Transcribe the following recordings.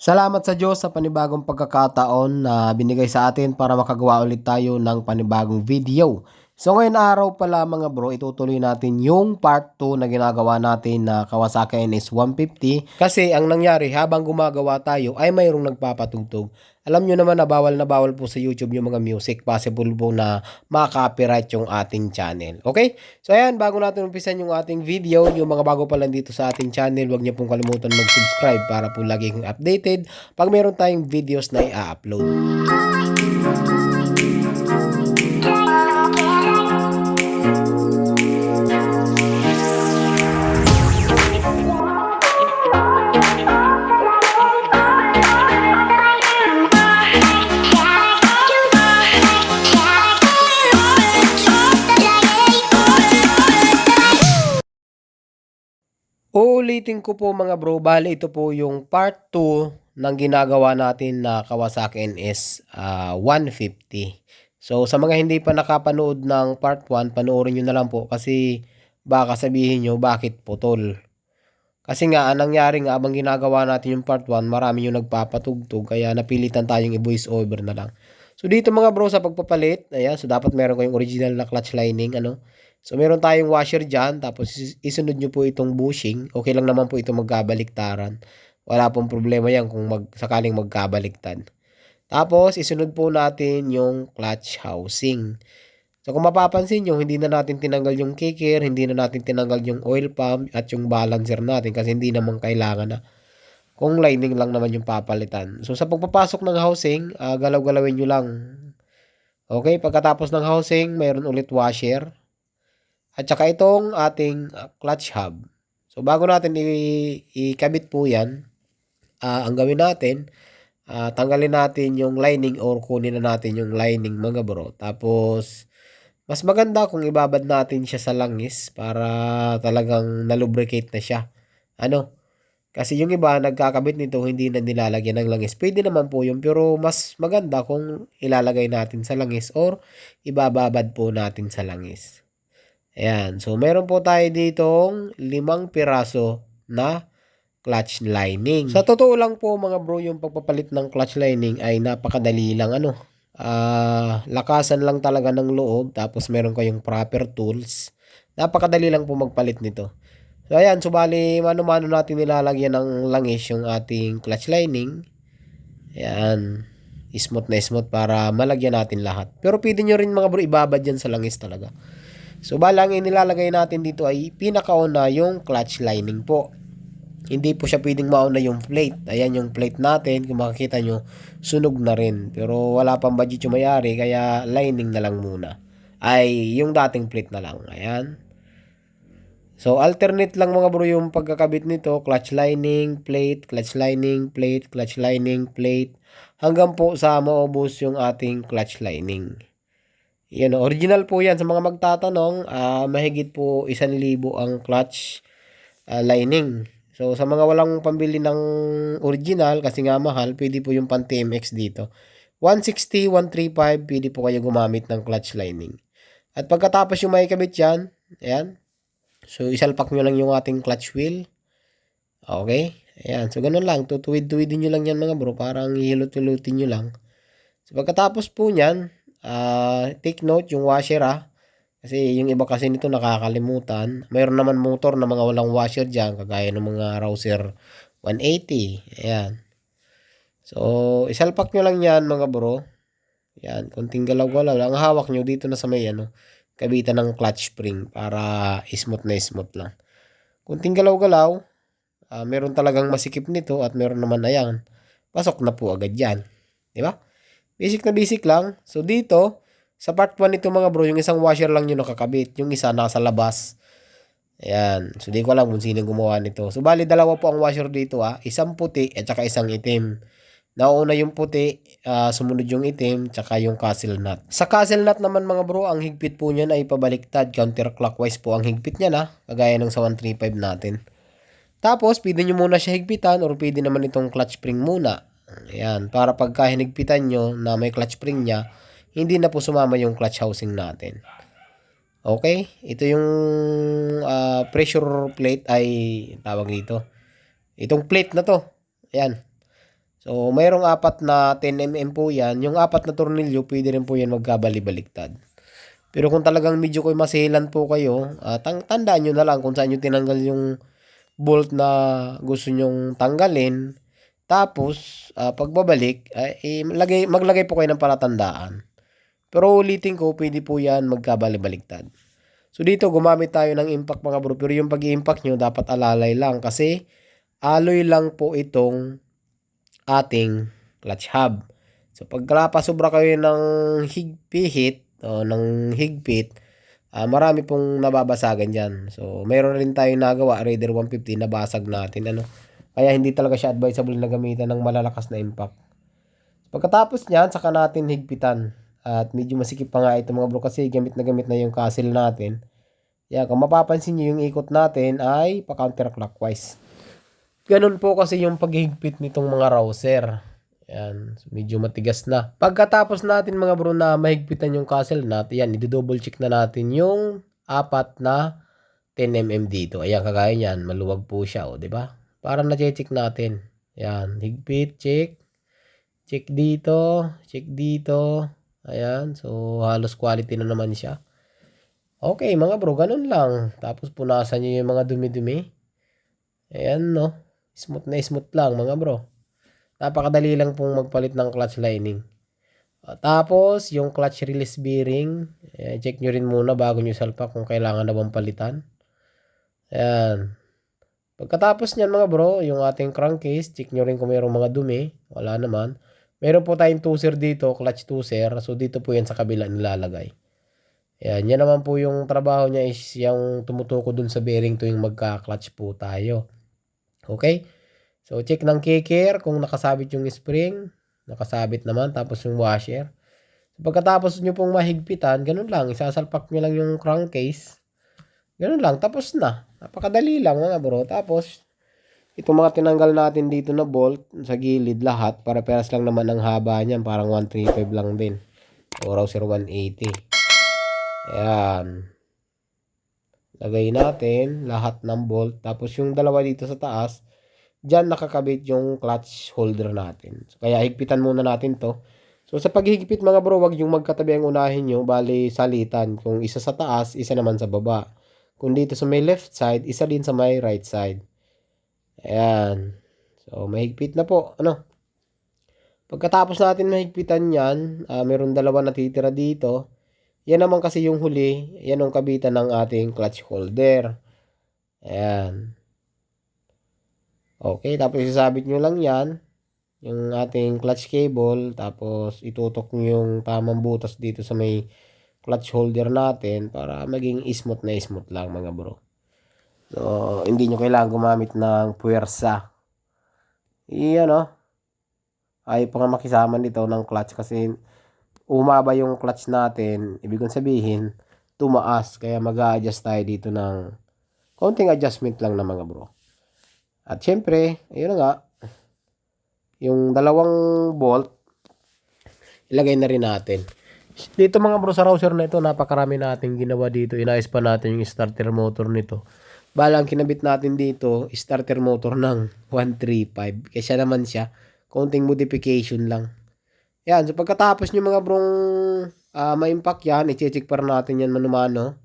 Salamat sa Diyos sa panibagong pagkakataon na binigay sa atin para makagawa ulit tayo ng panibagong video. So ngayon araw pala mga bro, itutuloy natin yung part 2 na ginagawa natin na Kawasaki NS150. Kasi ang nangyari habang gumagawa tayo ay mayroong nagpapatugtog. Alam nyo naman na bawal po sa YouTube yung mga music. Possible po na ma-copyright yung ating channel. Okay? So ayan, bago natin umpisan yung ating video, yung mga bago pa lang dito sa ating channel, huwag niyo pong kalimutan mag-subscribe para po lagi kang updated pag meron tayong videos na i-upload. Uulitin ko po mga bro, bali ito po yung part 2 ng ginagawa natin na Kawasaki NS 150. So sa mga hindi pa nakapanood ng part 1, panoorin nyo na lang po kasi baka sabihin nyo bakit putol. Kasi nga, anong nangyari nga abang ginagawa natin yung part 1, marami yung nagpapatugtog kaya napilitan tayong i-voice over na lang. So dito mga bro sa pagpapalit, ayan, so dapat meron kayong original na clutch lining, ano. So meron tayong washer dyan, tapos isunod nyo po itong bushing. Okay lang naman po ito magkabaliktaran. Wala pong problema yan kung sakaling magkabaliktad. Tapos isunod po natin yung clutch housing. So kung mapapansin nyo, hindi na natin tinanggal yung kicker, hindi na natin tinanggal yung oil pump at yung balancer natin kasi hindi naman kailangan na. Kung lining lang naman yung papalitan. So sa pagpapasok ng housing, galaw-galawin nyo lang. Okay, pagkatapos ng housing, mayroon ulit washer. At saka itong ating clutch hub. So bago natin ikabit po yan, ang gawin natin, tanggalin natin yung lining or kunin na natin yung lining mga bro. Tapos, mas maganda kung ibabad natin siya sa langis para talagang nalubricate na siya. Ano? Kasi yung iba nagkakabit nito hindi na nilalagyan ng langis. Pwede naman po yun pero mas maganda kung ilalagay natin sa langis or ibababad po natin sa langis. Ayan. So meron po tayo ditong 5 piraso na clutch lining. Sa totoo lang po mga bro, yung pagpapalit ng clutch lining ay napakadali lang ano. Lakasan lang talaga ng loob tapos meron kayong proper tools. Napakadali lang po magpalit nito. So ayan, bali mano-mano natin nilalagyan ng langis yung ating clutch lining. Ayan, smooth na smooth para malagyan natin lahat. Pero pwede nyo rin mga bro ibabad yan sa langis talaga. So bali ang inilalagay natin dito ay pinakauna yung clutch lining po. Hindi po siya pwedeng mauna yung plate. Ayan yung plate natin. Kung makikita nyo, sunog na rin. Pero wala pang budget yung mayari. Kaya lining na lang muna. Ay, yung dating plate na lang. Ayan. So, alternate lang mga bro yung pagkakabit nito. Clutch lining, plate, clutch lining, plate, clutch lining, plate. Hanggang po sa maubos yung ating clutch lining. Yan, original po yan. Sa mga magtatanong, mahigit po 1,000 ang clutch lining. So, sa mga walang pambili ng original, kasi nga mahal, pwede po yung pan-TMX dito. 160, 135, pwede po kayo gumamit ng clutch lining. At pagkatapos yung may kabit yan, ayan. So, isalpak nyo lang yung ating clutch wheel. Okay. Ayan. So, ganun lang. Tutuwid-tuwidin nyo lang yan mga bro. Parang hihilot-hilutin nyo lang. So, pagkatapos po nyan, take note yung washer Kasi yung iba kasi nito nakakalimutan. Mayroon naman motor na mga walang washer dyan. Kagaya ng mga Rouser 180. Ayan. So, isalpak nyo lang yan mga bro. Ayan. Kunting galaw-galaw lang. Ang hawak nyo dito na sa may kabitan ng clutch spring. Para smooth na smooth lang. Kunting galaw-galaw. Meron talagang masikip nito. At meron naman na yan. Pasok na po agad yan. Diba? Basic na basic lang. So, dito, sa part 1 nito mga bro, yung isang washer lang yung nakakabit. Yung isa nasa labas. Ayan. So, di ko alam kung sino gumawa nito. So, bali dalawa po ang washer dito Isang puti at saka isang itim. Nauna yung puti, sumunod yung itim, tsaka yung castle nut. Sa castle nut naman mga bro, ang higpit po niyan ay pabaliktad. Counterclockwise po ang higpit niya kagaya ng sa 135 natin. Tapos, pwede nyo muna siya higpitan or pwede naman itong clutch spring muna. Ayan. Para pagka hinigpitan nyo na may clutch spring niya, hindi na po sumama yung clutch housing natin. Okay? Ito yung pressure plate ay tawag dito. Itong plate na to. Ayan. So, mayroong 4 na 10mm po yan. Yung 4 na tornilyo, pwede rin po yan magkabali-baliktad. Pero kung talagang medyo ko'y maselan po kayo, tandaan nyo na lang kung saan nyo tinanggal yung bolt na gusto nyong tanggalin. Tapos, pagbabalik, maglagay po kayo ng palatandaan. Pero ulitin ko, pwede po yan magkabali-baliktad. So dito, gumamit tayo ng impact mga bro. Pero yung pag-i-impact nyo, dapat alalay lang. Kasi alloy lang po itong ating clutch hub. So pagka sobra kayo ng higpit, ng higpit, marami pong nababasagan dyan. So meron rin tayong nagawa, Raider 150, nabasag natin. Kaya hindi talaga siya advisable na gamitan ng malalakas na impact. Pagkatapos niyan, saka natin higpitan. At medyo masikip pa nga ito mga bro kasi gamit na yung castle natin. Yan, kung mapapansin nyo yung ikot natin ay pa-counterclockwise. Ganun po kasi yung paghigpit nitong mga rouser. Yan, so medyo matigas na. Pagkatapos natin mga bro na mahigpitan yung castle natin, yan, i-double check na natin yung 4 na 10mm dito. Ayan, kagaya niyan, maluwag po siya, di ba? Para na-check natin. Yan, higpit, check. Check dito, check dito. Ayan, so halos quality na naman siya. Okay mga bro, ganun lang. Tapos punasan nyo yung mga dumi-dumi. Ayan no, smooth na smooth lang mga bro. Napakadali lang pong magpalit ng clutch lining. Tapos yung clutch release bearing, check nyo rin muna bago nyo salpak kung kailangan na bang palitan. Ayan. Pagkatapos nyan mga bro, yung ating crankcase, check nyo rin kung mayroong mga dumi. Wala naman. Meron po tayong tuser dito, clutch tuser. So, dito po yan sa kabila nilalagay. Ayan, yan naman po yung trabaho niya is yung tumutuko dun sa bearing tuwing magka-clutch po tayo. Okay? So, check ng kicker kung nakasabit yung spring. Nakasabit naman. Tapos yung washer. So, pagkatapos nyo pong mahigpitan, ganun lang. Isasalpak nyo lang yung crankcase. Ganun lang. Tapos na. Napakadali lang mga bro. Tapos, itong mga tinanggal natin dito na bolt sa gilid lahat, para peras lang naman ang haba niyan, parang 135 lang din. O rouser 180. Ayan. Lagay natin lahat ng bolt. Tapos yung dalawa dito sa taas, dyan nakakabit yung clutch holder natin. So, kaya higpitan muna natin to. So sa paghigpit mga bro, wag yung magkatabi ang unahin nyo, bali salitan. Kung isa sa taas, isa naman sa baba. Kung dito sa may left side, isa din sa may right side. Ayan. So, mahigpit na po. Pagkatapos natin mahigpitan yan, meron dalawa natitira dito. Yan naman kasi yung huli. Yan ang kabitan ng ating clutch holder. Ayan. Okay, tapos isasabit nyo lang yan. Yung ating clutch cable. Tapos itutok nyo yung tamang butas dito sa may clutch holder natin para maging smooth na smooth lang mga bro. So, hindi nyo kailangan gumamit ng puwersa. Iyan ayaw pa nga makisama nito ng clutch kasi umaba yung clutch natin. Ibig kong sabihin, tumaas. Kaya mag-a-adjust tayo dito ng konting adjustment lang na mga bro. At syempre, ayun na nga, yung dalawang bolt, ilagay na rin natin. Dito mga bro sa rouser na ito, napakarami natin ginawa dito. Inayos pa natin yung starter motor nito. Balang kinabit natin dito, starter motor ng 135. Kaya naman siya, konting modification lang. Yan, so pagkatapos nyo mga brong ma-impact yan, i-check pa natin yan manumano.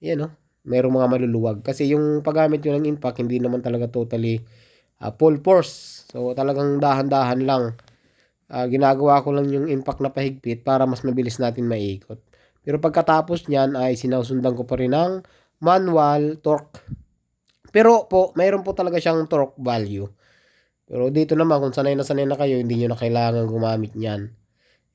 Yan merong mga maluluwag. Kasi yung paggamit nyo ng impact, hindi naman talaga totally full force. So talagang dahan-dahan lang. Ginagawa ko lang yung impact na pahigpit para mas mabilis natin maikot. Pero pagkatapos nyan ay sinusundan ko pa rin ng manual torque. Pero po, mayroon po talaga siyang torque value. Pero dito naman, kung sanay na kayo, hindi nyo na kailangan gumamit nyan.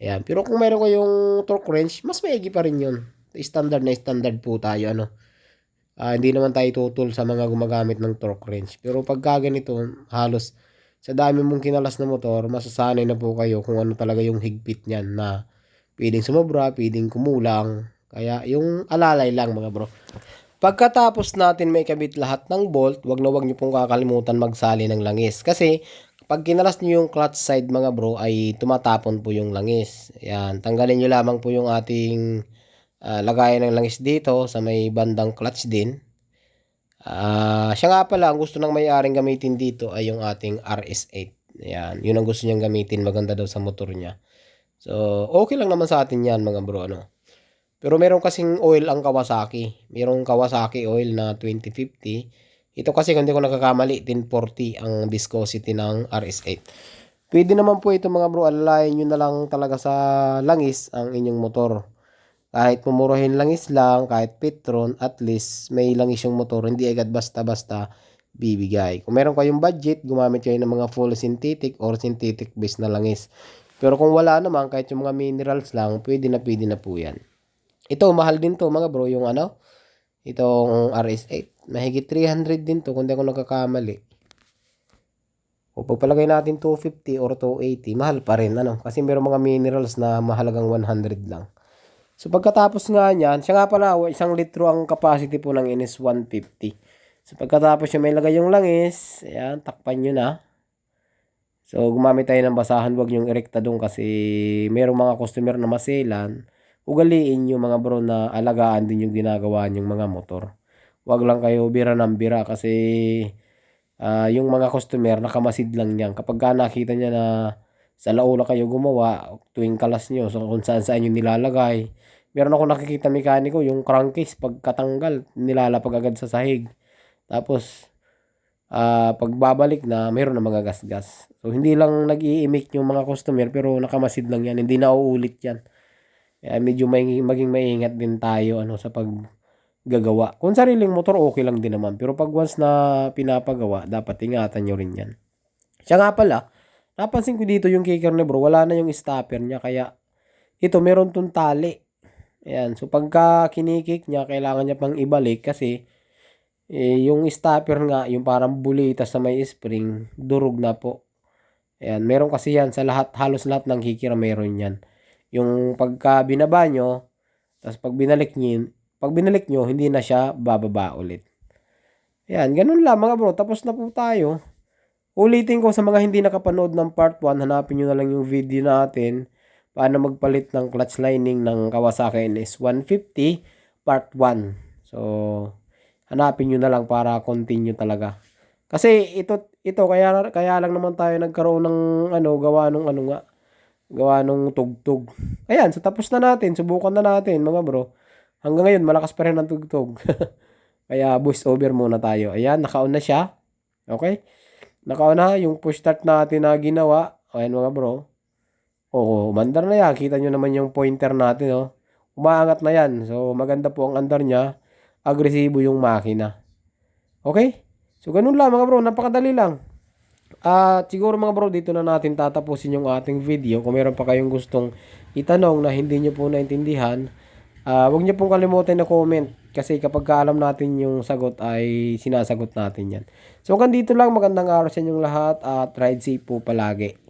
Ayan. Pero kung mayroon kayong torque wrench, mas maigi pa rin yun. Standard na standard po tayo. Hindi naman tayo tutol sa mga gumagamit ng torque wrench. Pero pagka ganito, halos sa dami mong kinalas na motor, masasanay na po kayo kung ano talaga yung higpit nyan na pwedeng sumobra, pwedeng kumulang. Kaya yung alalay lang mga bro. Pagkatapos natin may kabit lahat ng bolt, wag nyo pong kakalimutan magsali ng langis. Kasi pag kinalas nyo yung clutch side mga bro ay tumatapon po yung langis. Yan, tanggalin nyo lamang po yung ating lagayan ng langis dito sa may bandang clutch din. Siya nga pala, ang gusto ng may-aring gamitin dito ay yung ating RS8. Ayan, yun ang gusto niyang gamitin, maganda daw sa motor niya. So, okay lang naman sa atin yan mga bro, ano. Pero meron kasing oil ang Kawasaki. Merong Kawasaki oil na 2050. Ito kasi kung hindi ko nagkakamali, 1040 ang viscosity ng RS8. Pwede naman po ito mga bro, alalayan nyo na lang talaga sa langis ang inyong motor. Kahit pumurahin langis lang, kahit Petron, at least may langis yung motor, hindi agad basta-basta bibigay. Kung meron kayong budget, gumamit kayo ng mga full synthetic or synthetic based na langis. Pero kung wala naman, kahit yung mga minerals lang, pwede na po yan. Ito, mahal din to mga bro, yung ano, itong RS8. Mahigit 300 din to, kung di ako nagkakamali. O pagpalagay natin 250 or 280, mahal pa rin, ano, kasi meron mga minerals na mahalagang 100 lang. So pagkatapos nga niyan, siya nga pala, 1 litro ang capacity po ng NS150. So pagkatapos siya may lagay yung langis, ayan, takpan nyo na. So gumamit tayo ng basahan, wag yung erekta doon kasi merong mga customer na maselan. Ugaliin nyo mga bro na alagaan din yung ginagawa nyong mga motor. Wag lang kayo bira ng bira kasi yung mga customer nakamasid lang niyan. Kapag nakita niya na sa laula kayo gumawa, tuwing kalas nyo, so kung saan saan yung nilalagay. Meron ako nakikita mekaniko, yung crankcase, pagkatanggal, nilalapag agad sa sahig. Tapos, pagbabalik na, meron na mga gasgas. So, hindi lang nag-i-emit yung mga customer, pero nakamasid lang yan. Hindi na uulit yan. Kaya medyo maging maingat din tayo sa paggagawa. Kung sariling motor, okay lang din naman. Pero pag once na pinapagawa, dapat ingatan nyo rin yan. Siya nga pala, napansin ko dito yung kicker ni bro, wala na yung stopper niya. Kaya, ito, meron tong tali. Ayan, so pagka kinikik niya, kailangan niya pang ibalik kasi yung stopper nga, yung parang bulitas sa may spring, durog na po. Ayan, meron kasi yan sa lahat, halos lahat ng kikira meron yan. Yung pagka binaba nyo, tapos pag binalik nyo, hindi na siya bababa ulit. Ayan, ganun lang mga bro, tapos na po tayo. Ulitin ko sa mga hindi nakapanood ng part 1, hanapin nyo na lang yung video natin paano magpalit ng clutch lining ng Kawasaki NS150 part 1. So, hanapin nyo na lang para continue talaga. Kasi ito kaya lang naman tayo nagkaroon ng gawa nung tugtog. Ayan, so tapos na natin, subukan na natin mga bro. Hanggang ngayon malakas pa rin ang tugtog. Kaya voice over muna tayo. Ayan, naka-on na siya. Okay? Naka-on na yung push start natin na ginawa. Ayan mga bro. Oo, umandar na yan. Kita nyo naman yung pointer natin, oh. Umaangat na yan. So, maganda po ang andar niya. Agresibo yung makina. Okay? So, ganun lang mga bro. Napakadali lang. At siguro mga bro, dito na natin tatapusin yung ating video. Kung meron pa kayong gustong itanong na hindi nyo po naintindihan, huwag nyo pong kalimutan na comment. Kasi kapag alam natin yung sagot ay sinasagot natin yan. So, hanggang dito lang. Magandang araw sa inyong lahat at ride safe po palagi.